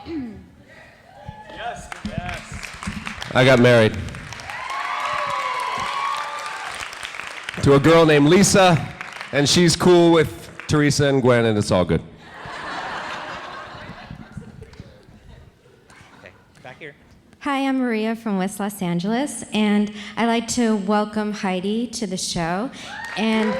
Yes. Yes. I got married to a girl named Lisa, and she's cool with Teresa and Gwen, and it's all good. Okay, back here. Hi, I'm Maria from West Los Angeles, and I'd like to welcome Heidi to the show. And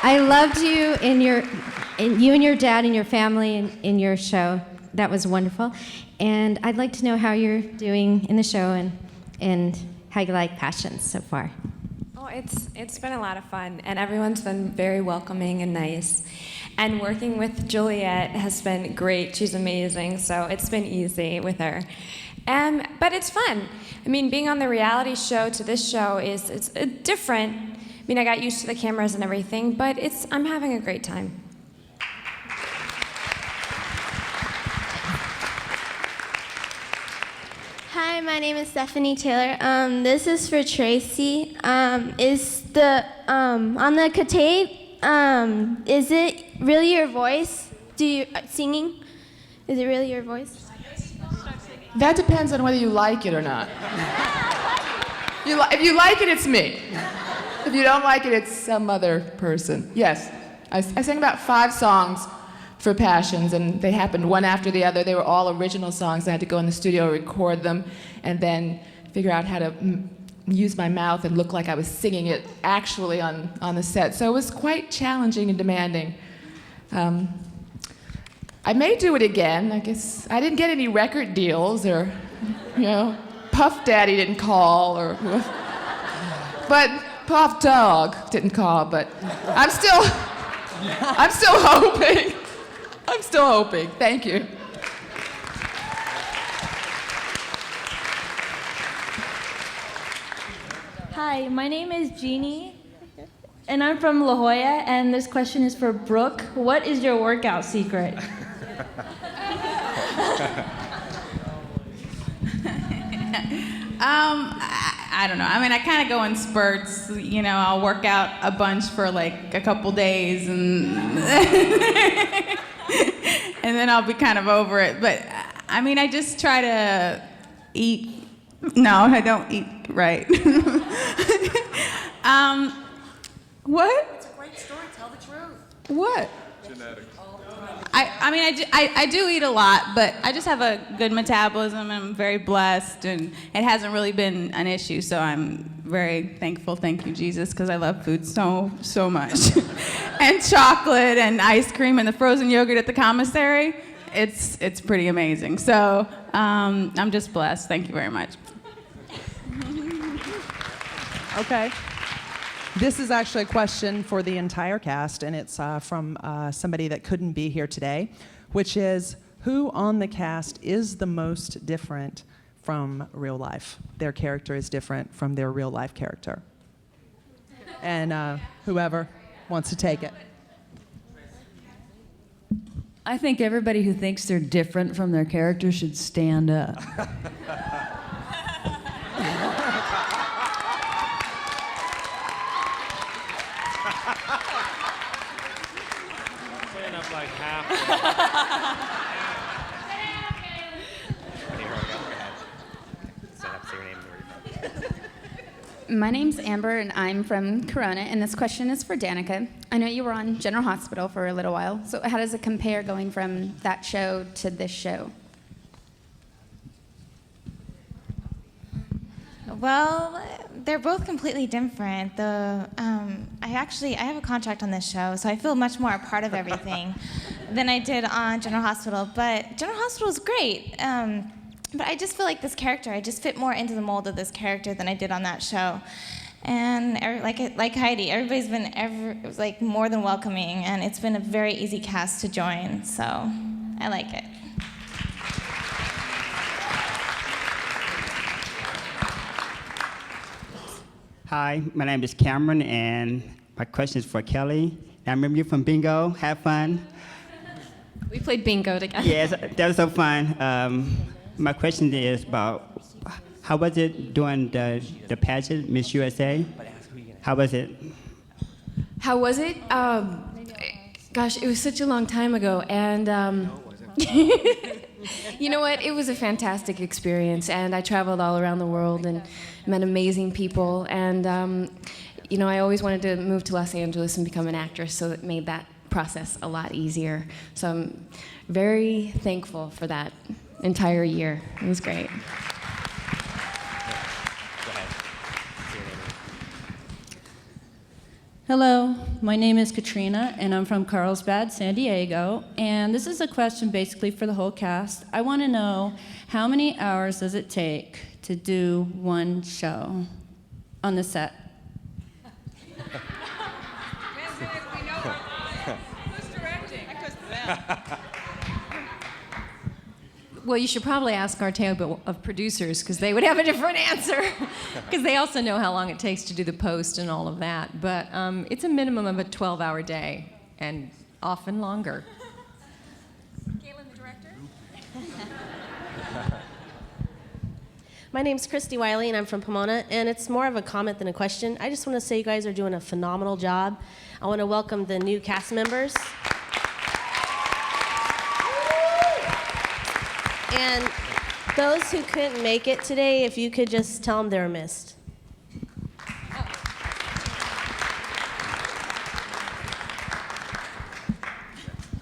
I loved you you and your dad and your family in your show. That was wonderful. And I'd like to know how you're doing in the show and how you like Passions so far. Oh, it's been a lot of fun, and everyone's been very welcoming and nice. And working with Juliet has been great. She's amazing, so it's been easy with her. But it's fun. I mean, being on the reality show to this show it's different. I mean, I got used to the cameras and everything, but I'm having a great time. Hi, my name is Stephanie Taylor. This is for Tracy. Is the on the tape? Is it really your voice? Singing? Is it really your voice? That depends on whether you like it or not. If you like it, it's me. If you don't like it, it's some other person. Yes, I sang about 5 songs for Passions, and they happened one after the other. They were all original songs. I had to go in the studio, record them, and then figure out how to use my mouth and look like I was singing it actually on the set. So it was quite challenging and demanding. I may do it again. I guess I didn't get any record deals, or, Puff Daddy didn't call, but Puff Dog didn't call. But I'm still hoping. I'm still hoping. Thank you. Hi, my name is Jeannie, and I'm from La Jolla, and this question is for Brooke. What is your workout secret? I don't know. I mean, I kind of go in spurts. I'll work out a bunch for like a couple days, and and then I'll be kind of over it. But I mean, I just try to eat. No, I don't eat right. What? It's a great story. Tell the truth. What? Genetics. I do eat a lot, but I just have a good metabolism, and I'm very blessed, and it hasn't really been an issue, so I'm very thankful. Thank you, Jesus, because I love food so much. And chocolate and ice cream and the frozen yogurt at the commissary, it's pretty amazing. So I'm just blessed. Thank you very much. Okay. This is actually a question for the entire cast, and it's from somebody that couldn't be here today, which is, who on the cast is the most different from real life? Their character is different from their real life character. And whoever wants to take it. I think everybody who thinks they're different from their character should stand up. Stand up like half. Stand up, say your name and where you're from. My name's Amber, and I'm from Corona, and this question is for Danica. I know you were on General Hospital for a little while, so how does it compare going from that show to this show? Well, they're both completely different. I have a contract on this show, so I feel much more a part of everything than I did on General Hospital. But General Hospital is great. But I just feel like this character, I just fit more into the mold of this character than I did on that show. And like Heidi, everybody's been more than welcoming, and it's been a very easy cast to join. So I like it. Hi, my name is Cameron, and my question is for Kelly. I remember you from Bingo. Have fun. We played bingo together. Yes, that was so fun. My question is about how was it doing the pageant, Miss USA? How was it? How was it? Gosh, it was such a long time ago, and You know what? It was a fantastic experience, and I traveled all around the world and met amazing people. And you know, I always wanted to move to Los Angeles and become an actress, so it made that process a lot easier. So I'm very thankful for that entire year. It was great. Go ahead. Say your name. Hello, my name is Katrina, and I'm from Carlsbad, San Diego. And this is a question basically for the whole cast. I want to know, how many hours does it take to do one show on the set? Well, you should probably ask our table of producers, because they would have a different answer, because they also know how long it takes to do the post and all of that. But it's a minimum of a 12-hour day, and often longer. Galen, the director. My name's Christy Wiley, and I'm from Pomona, and it's more of a comment than a question. I just want to say you guys are doing a phenomenal job. I want to welcome the new cast members. And those who couldn't make it today, if you could just tell them they're missed.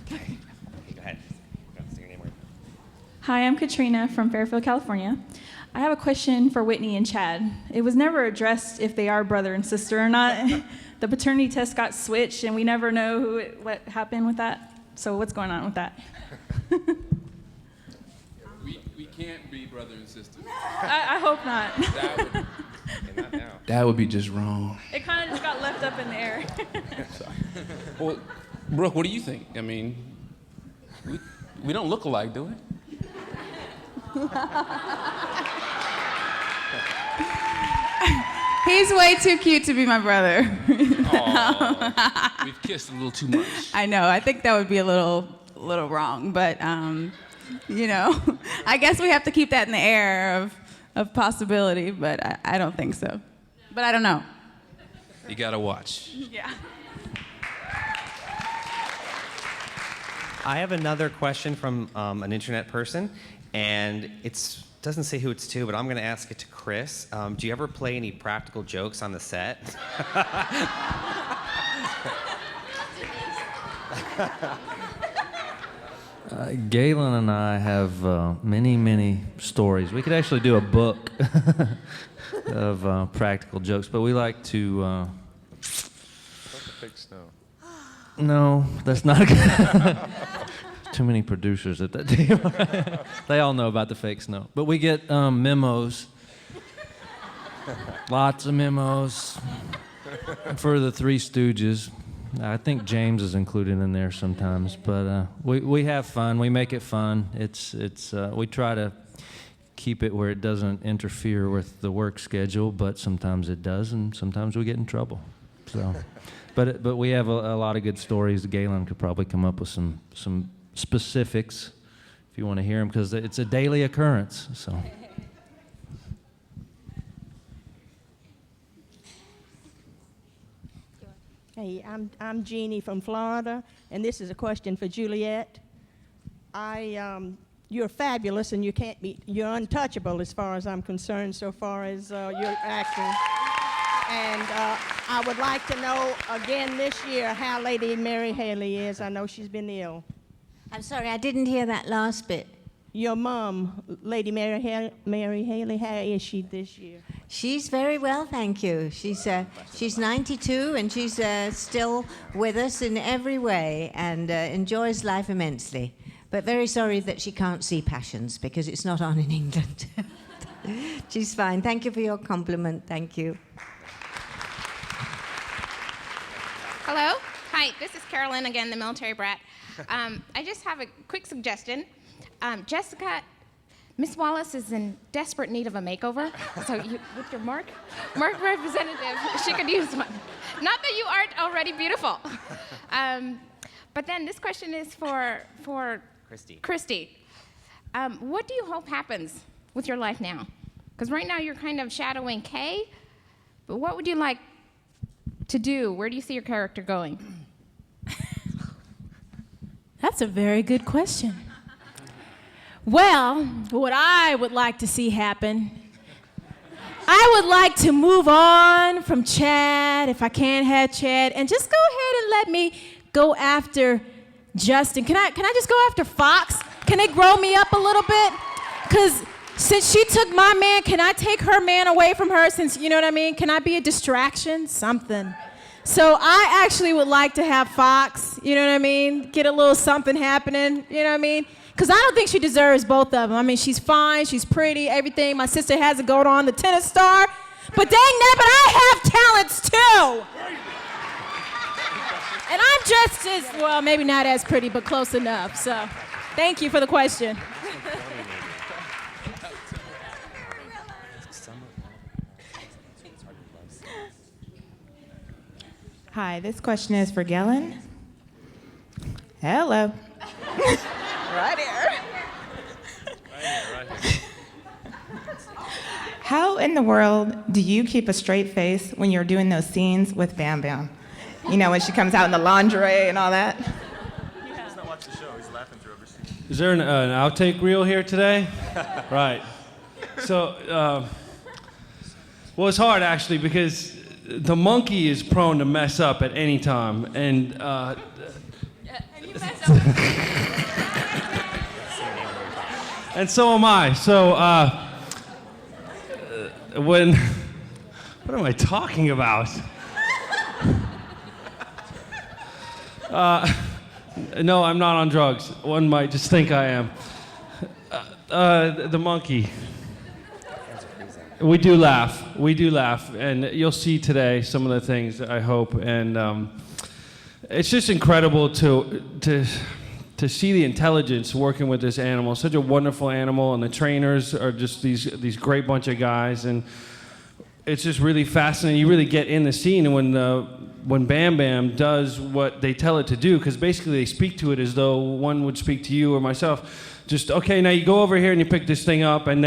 Okay, go ahead. Say your name. Hi, I'm Katrina from Fairfield, California. I have a question for Whitney and Chad. It was never addressed if they are brother and sister or not. The paternity test got switched, and we never know what happened with that. So what's going on with that? We can't be brother and sister. I hope not. That would be just wrong. It kind of just got left up in the air. Well, Brooke, what do you think? I mean, we don't look alike, do we? He's way too cute to be my brother. Aw, we've kissed a little too much. I know. I think that would be a little wrong, but you know, I guess we have to keep that in the air of possibility, but I don't think so. But I don't know. You gotta watch. Yeah. I have another question from an internet person, and it doesn't say who it's to, but I'm going to ask it to Chris. Do you ever play any practical jokes on the set? Galen and I have many, many stories. We could actually do a book of practical jokes, but we like to... Fake snow. No, that's not good. Too many producers at that table. They all know about the fake snow. But we get memos. Lots of memos for the Three Stooges. I think James is included in there sometimes. But we have fun. We make it fun. We try to keep it where it doesn't interfere with the work schedule, but sometimes it does, and sometimes we get in trouble. So, but we have a lot of good stories. Galen could probably come up with some specifics if you want to hear them, because it's a daily occurrence. So. Hey, I'm Jeannie from Florida, and this is a question for Juliet. You're fabulous, and you're untouchable as far as I'm concerned, so far as your acting. And I would like to know again this year how Lady Mary Haley is. I know she's been ill. I'm sorry, I didn't hear that last bit. Your mom, Lady Mary Haley, how is she this year? She's very well, thank you. She's 92, and she's still with us in every way and enjoys life immensely. But very sorry that she can't see Passions because it's not on in England. She's fine. Thank you for your compliment. Thank you. Hello. Hi, this is Carolyn again, the military brat. I just have a quick suggestion. Jessica, Miss Wallace is in desperate need of a makeover. So with your Mark representative, she could use one. Not that you aren't already beautiful. But then this question is for Christy. What do you hope happens with your life now? Because right now you're kind of shadowing Kay, but what would you like to do? Where do you see your character going? That's a very good question. Well, what I would like to see happen, I would like to move on from Chad, if I can have Chad, and just go ahead and let me go after Justin. Can I just go after Fox? Can they grow me up a little bit? Because since she took my man, can I take her man away from her? Since, you know what I mean? Can I be a distraction? Something. So I actually would like to have Fox, you know what I mean? Get a little something happening, you know what I mean? Because I don't think she deserves both of them. I mean, she's fine, she's pretty, everything. My sister has a gold on, the tennis star. But dang that, but I have talents too. And I'm just as, well, maybe not as pretty, but close enough. So thank you for the question. Hi, this question is for Galen. Hello. Right here. How in the world do you keep a straight face when you're doing those scenes with Bam Bam? You know, when she comes out in the lingerie and all that? He does not watch the show. He's laughing through every scene. Is there an outtake reel here today? Right. So, well, it's hard actually because the monkey is prone to mess up at any time, and and so am I. So when what am I talking about? No, I'm not on drugs. One might just think I am. The monkey. We do laugh, and you'll see today some of the things, I hope, and it's just incredible to see the intelligence working with this animal. Such a wonderful animal, and the trainers are just these great bunch of guys, and it's just really fascinating. You really get in the scene, and when Bam Bam does what they tell it to do, because basically they speak to it as though one would speak to you or myself. Just, okay, now you go over here and you pick this thing up, and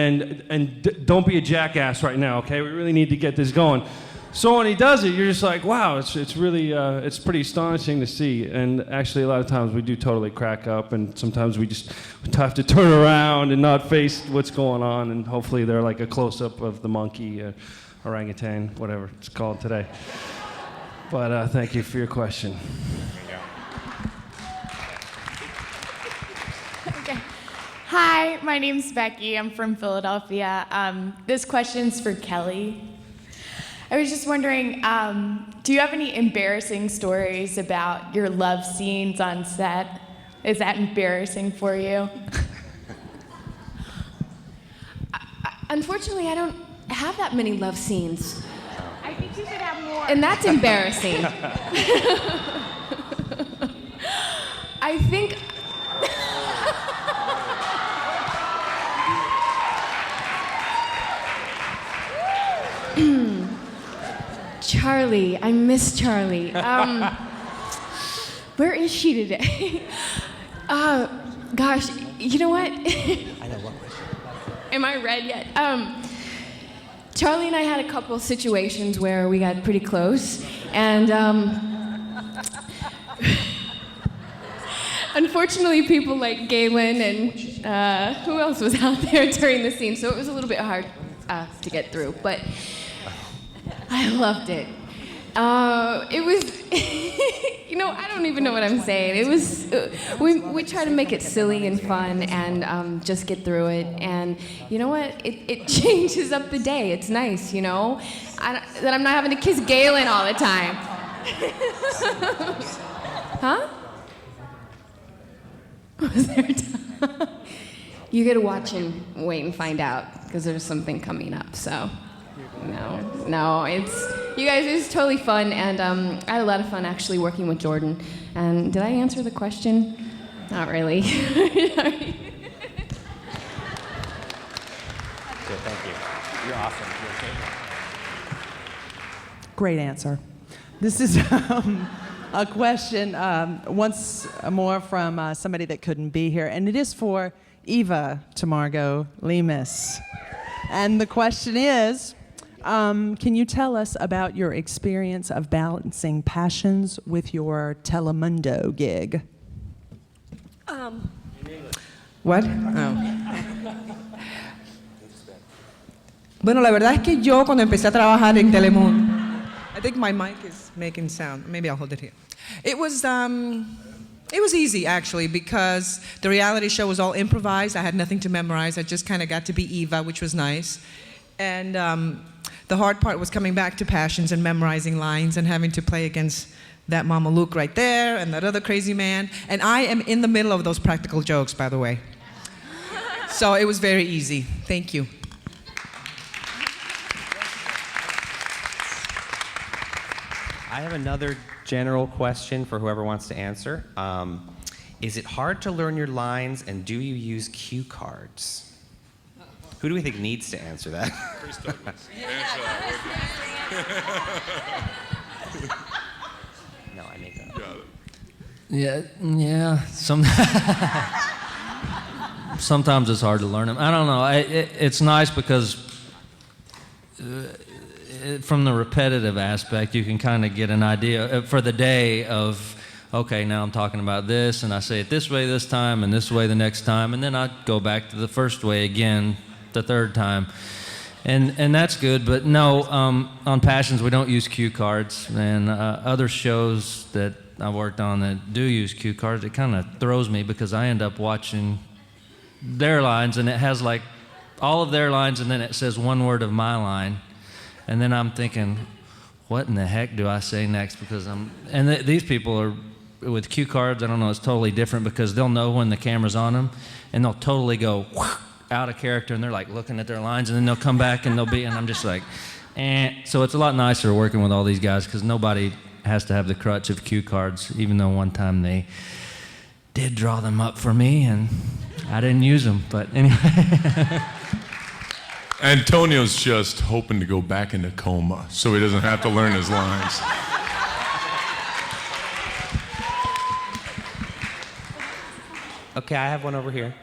don't be a jackass right now, okay? We really need to get this going. So when he does it, you're just like, wow, it's really, it's pretty astonishing to see. And actually, a lot of times we do totally crack up, and sometimes we just have to turn around and not face what's going on, and hopefully they're like a close-up of the monkey, orangutan, whatever it's called today. But thank you for your question. Hi, my name's Becky. I'm from Philadelphia. This question's for Kelly. I was just wondering, do you have any embarrassing stories about your love scenes on set? Is that embarrassing for you? Unfortunately, I don't have that many love scenes. I think you should have more. And that's embarrassing. I think... Charlie, I miss Charlie. Where is she today? Gosh, you know what? I know what question. Am I red yet? Charlie and I had a couple situations where we got pretty close, and unfortunately, people like Galen and who else was out there during the scene, so it was a little bit hard to get through, but I loved it. It was, you know, I don't even know what I'm saying. It was, we try to make it silly and fun and just get through it. And you know what? It changes up the day. It's nice, you know? That I'm not having to kiss Galen all the time. Huh? Was there a time? You gotta watch and wait and find out, because there's something coming up, so. No, you guys, it's totally fun, and I had a lot of fun actually working with Jordan. And did I answer the question? Not really. Good, thank you. You're awesome. Great answer. This is a question once more from somebody that couldn't be here, and it is for Eva Tamargo Lemus. And the question is, can you tell us about your experience of balancing passions with your Telemundo gig? What? Oh. Bueno, la verdad es que yo cuando empecé a trabajar en Telemundo, I think my mic is making sound. Maybe I'll hold it here. It was easy actually because the reality show was all improvised. I had nothing to memorize. I just kind of got to be Eva, which was nice. And the hard part was coming back to Passions and memorizing lines and having to play against that Mama Luke right there and that other crazy man. And I am in the middle of those practical jokes, by the way. So it was very easy. Thank you. I have another general question for whoever wants to answer. Is it hard to learn your lines, and do you use cue cards? Who do we think needs to answer that? Chris Douglas. No, I make that. Got it. Yeah. Sometimes it's hard to learn them. I don't know. It's nice because from the repetitive aspect, you can kind of get an idea for the day of, okay, now I'm talking about this, and I say it this way this time, and this way the next time, and then I go back to the first way again the third time. And that's good, but no, on Passions we don't use cue cards, and other shows that I worked on that do use cue cards, it kind of throws me because I end up watching their lines, and it has like all of their lines, and then it says one word of my line, and then I'm thinking, what in the heck do I say next? Because these people are, with cue cards, I don't know, it's totally different because they'll know when the camera's on them, and they'll totally go out of character, and they're like looking at their lines, and then they'll come back and and I'm just like, eh. So it's a lot nicer working with all these guys because nobody has to have the crutch of cue cards, even though one time they did draw them up for me, and I didn't use them, but anyway. Antonio's just hoping to go back into coma so he doesn't have to learn his lines. Okay, I have one over here.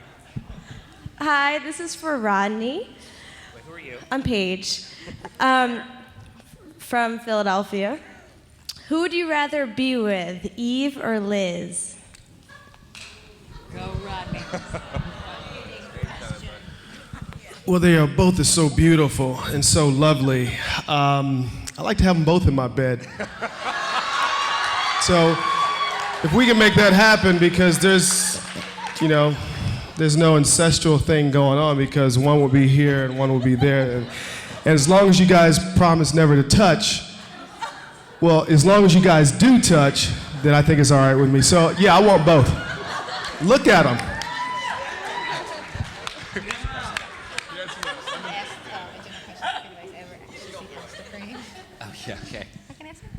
Hi, this is for Rodney. Wait, who are you? I'm Paige, from Philadelphia. Who would you rather be with, Eve or Liz? Go, Rodney. Well, they are both so beautiful and so lovely. I like to have them both in my bed. So if we can make that happen, because there's no ancestral thing going on, because one will be here and one will be there. And as long as you guys promise never to touch, well, as long as you guys do touch, then I think it's all right with me. So yeah, I want both. Look at them. Okay. I can ask it?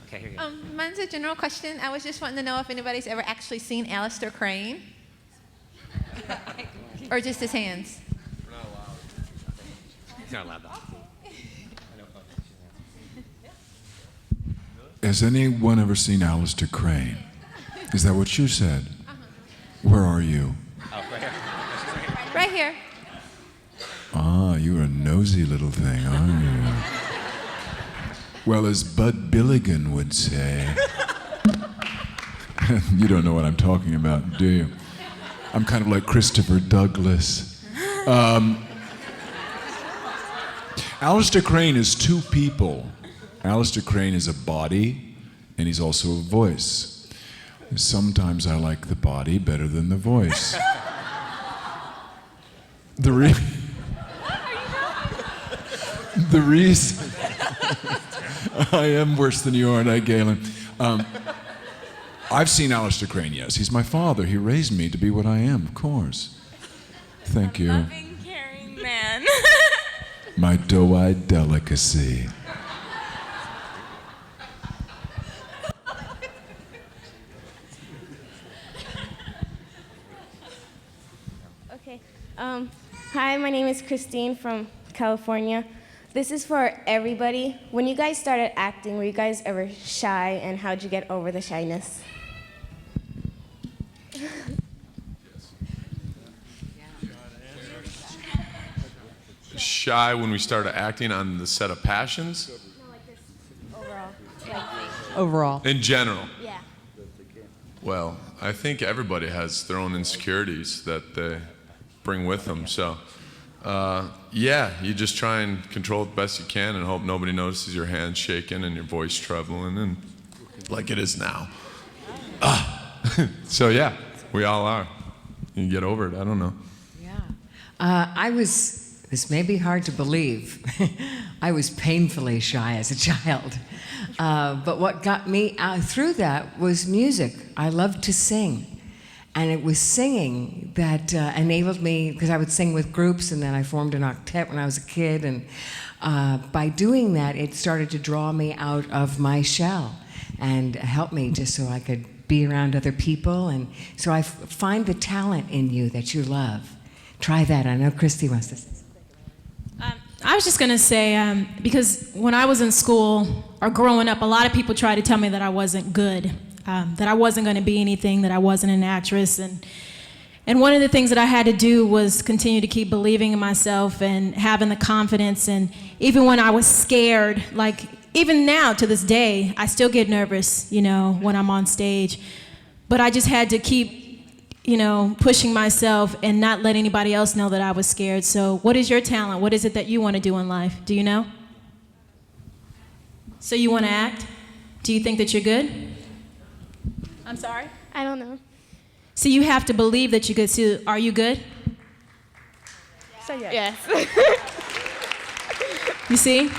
Okay, here you go. Mine's a general question. I was just wanting to know if anybody's ever actually seen Alistair Crane. Or just his hands. He's not allowed that. Has anyone ever seen Alistair Crane? Is that what you said? Where are you? Oh, right here. Right here. Ah, you're a nosy little thing, aren't you? Well, as Bud Billigan would say, you don't know what I'm talking about, do you? I'm kind of like Christopher Douglas. Alistair Crane is two people. Alistair Crane is a body, and he's also a voice. Sometimes I like the body better than the voice. The reason I am worse than you, aren't I, Galen? I've seen Alistair Crane, yes. He's my father. He raised me to be what I am, of course. Thank you. Loving, caring man. My doe-eyed delicacy. Okay. Hi, my name is Christine from California. This is for everybody. When you guys started acting, were you guys ever shy, and how'd you get over the shyness? Shy when we started acting on the set of Passions? No, like this overall. Overall. In general? Yeah. Well, I think everybody has their own insecurities that they bring with them. So, yeah, you just try and control it the best you can and hope nobody notices your hands shaking and your voice trembling, and like it is now. So yeah, we all are. You can get over it. I don't know. This may be hard to believe. I was painfully shy as a child. But what got me through that was music. I loved to sing. And it was singing that enabled me, because I would sing with groups, and then I formed an octet when I was a kid. And by doing that, it started to draw me out of my shell and help me just so I could be around other people. And so I find the talent in you that you love. Try that. I know Christy wants to say. I was just going to say, because when I was in school or growing up, a lot of people tried to tell me that I wasn't good, that I wasn't going to be anything, that I wasn't an actress. And one of the things that I had to do was continue to keep believing in myself and having the confidence. And even when I was scared, like even now to this day, I still get nervous, you know, when I'm on stage. But I just had to keep, you know, pushing myself and not let anybody else know that I was scared. So what is your talent? What is it that you want to do in life? Do you know? So you want to act? Do you think that you're good? I'm sorry? I don't know. So you have to believe that you're good. So are you good? Say yes. You see?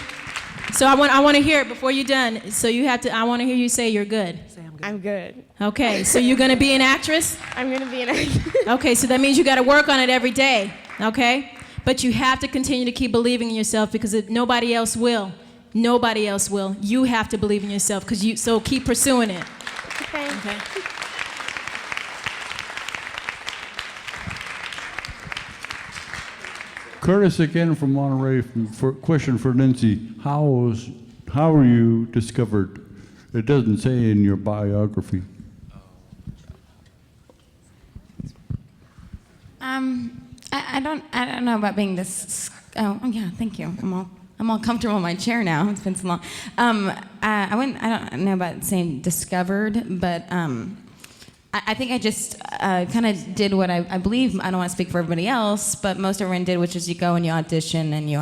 So I want to hear it before you're done. So you have to, I want to hear you say you're good. I'm good. Okay, so you're going to be an actress? I'm going to be an actress. Okay, so that means you got to work on it every day, okay? But you have to continue to keep believing in yourself, because if nobody else will. Nobody else will. You have to believe in yourself, so keep pursuing it. Okay. Curtis again from Monterey. Question for Lindsay: How were you discovered? It doesn't say in your biography. I don't know about being this. Oh yeah, thank you. I'm all comfortable in my chair now. It's been so long. I don't know about saying discovered, but I think I just kind of did what I believe. I don't want to speak for everybody else, but most everyone did, which is you go and you audition and you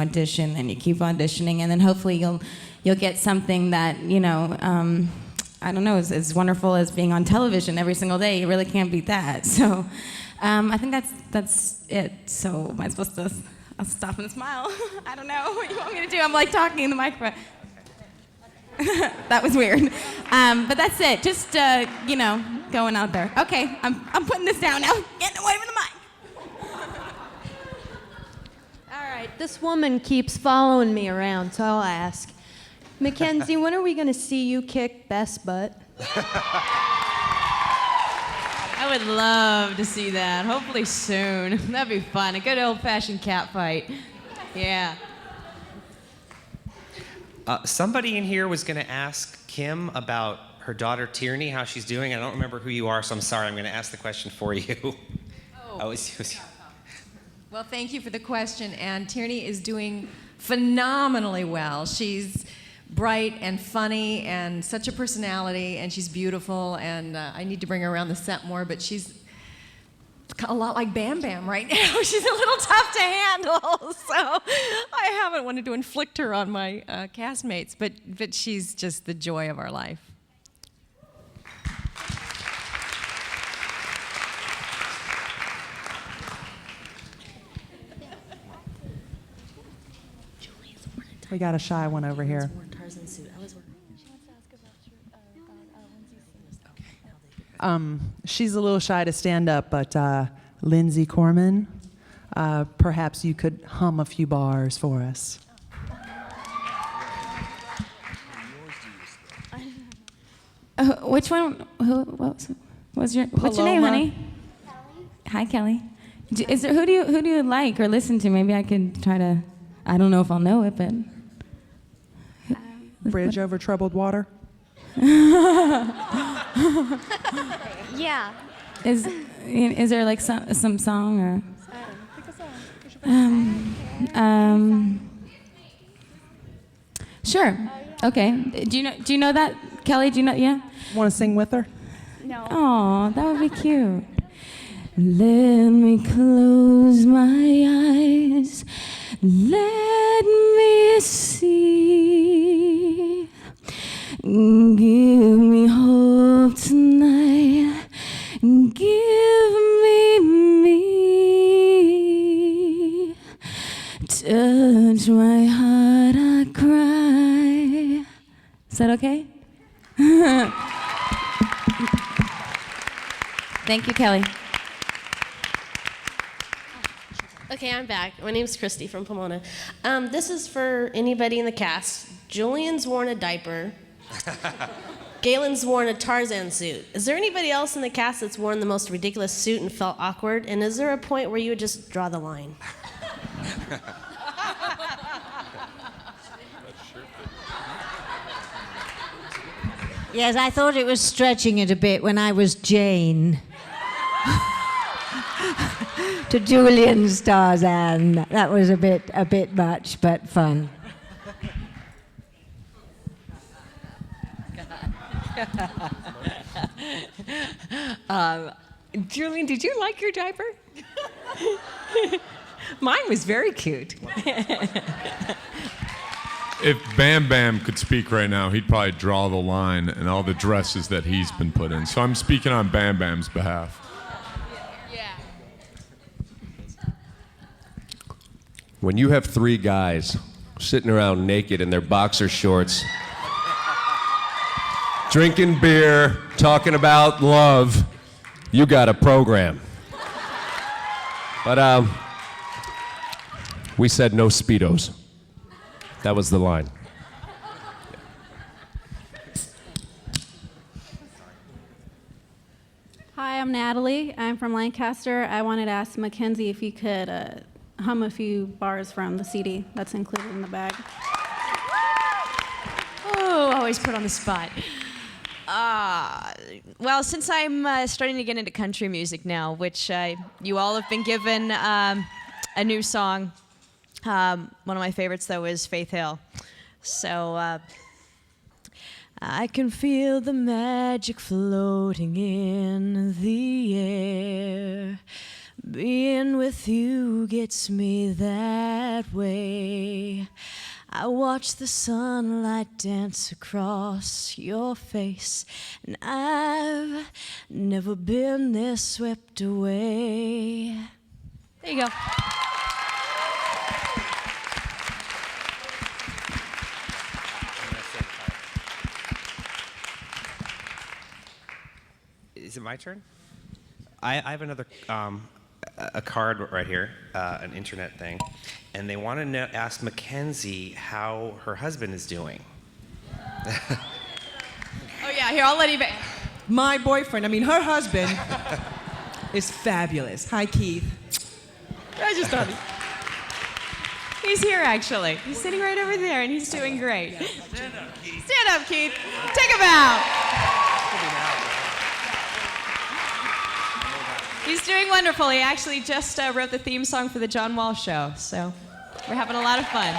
keep auditioning, and then hopefully you'll get something that, you know, I don't know, is as wonderful as being on television every single day. You really can't beat that. So I think that's it. So am I supposed to? I'll stop and smile. I don't know what you want me to do. I'm like talking in the microphone. That was weird. But that's it. Just, you know, going out there. Okay, I'm putting this down now. Getting away from the mic. All right, this woman keeps following me around, so I'll ask. Mackenzie, when are we going to see you kick Beth's butt? I would love to see that. Hopefully soon. That'd be fun. A good old-fashioned cat fight. Yeah. Somebody in here was going to ask Kim about her daughter Tierney, how she's doing. I don't remember who you are, so I'm sorry. I'm going to ask the question for you. Oh, it was Well, thank you for the question. And Tierney is doing phenomenally well. She's bright and funny and such a personality, and she's beautiful, and I need to bring her around the set more, but she's a lot like Bam Bam right now. She's a little tough to handle, so I haven't wanted to inflict her on my castmates, but she's just the joy of our life. We got a shy one over here. She's a little shy to stand up, but Lindsay Corman, perhaps you could hum a few bars for us. Which one? What's your name, honey? Hi, Kelly. Who do you like or listen to? Maybe I could try to. I don't know if I'll know it, but. Bridge over troubled water. Yeah. Is there like some song or? Sure. Okay. Do you know that, Kelly? Do you know? Yeah. Want to sing with her? No. Oh, that would be cute. Let me close my eyes. Let me see. Give me hope tonight. Give me me. Touch my heart, I cry. Is that okay? Thank you, Kelly. Okay, I'm back. My name's Christy from Pomona. This is for anybody in the cast. Julian's worn a diaper. Galen's worn a Tarzan suit. Is there anybody else in the cast that's worn the most ridiculous suit and felt awkward? And is there a point where you would just draw the line? Yes, I thought it was stretching it a bit when I was Jane. To Julian's Tarzan. That was a bit much, but fun. Julian, did you like your diaper? Mine was very cute. If Bam Bam could speak right now, he'd probably draw the line in all the dresses that he's been put in. So I'm speaking on Bam Bam's behalf. When you have three guys sitting around naked in their boxer shorts, drinking beer, talking about love, you got a program. But we said no Speedos. That was the line. Hi, I'm Natalie. I'm from Lancaster. I wanted to ask Mackenzie if you could hum a few bars from the CD that's included in the bag. Oh, always put on the spot. Well, since I'm starting to get into country music now, which you all have been given a new song. One of my favorites, though, is Faith Hill. So, I can feel the magic floating in the air. Being with you gets me that way. I watch the sunlight dance across your face, and I've never been this swept away. There you go. Is it my turn? I have another a card right here, an internet thing, and they want to ask Mackenzie how her husband is doing. Oh yeah, here, I'll let you. My boyfriend, I mean her husband, is fabulous. Hi, Keith. I just thought. He's here, actually. He's sitting right over there, and he's doing great. Stand up, Keith. Stand up, Keith. Take a bow. He's doing wonderful. He actually just wrote the theme song for the John Walsh Show, so we're having a lot of fun.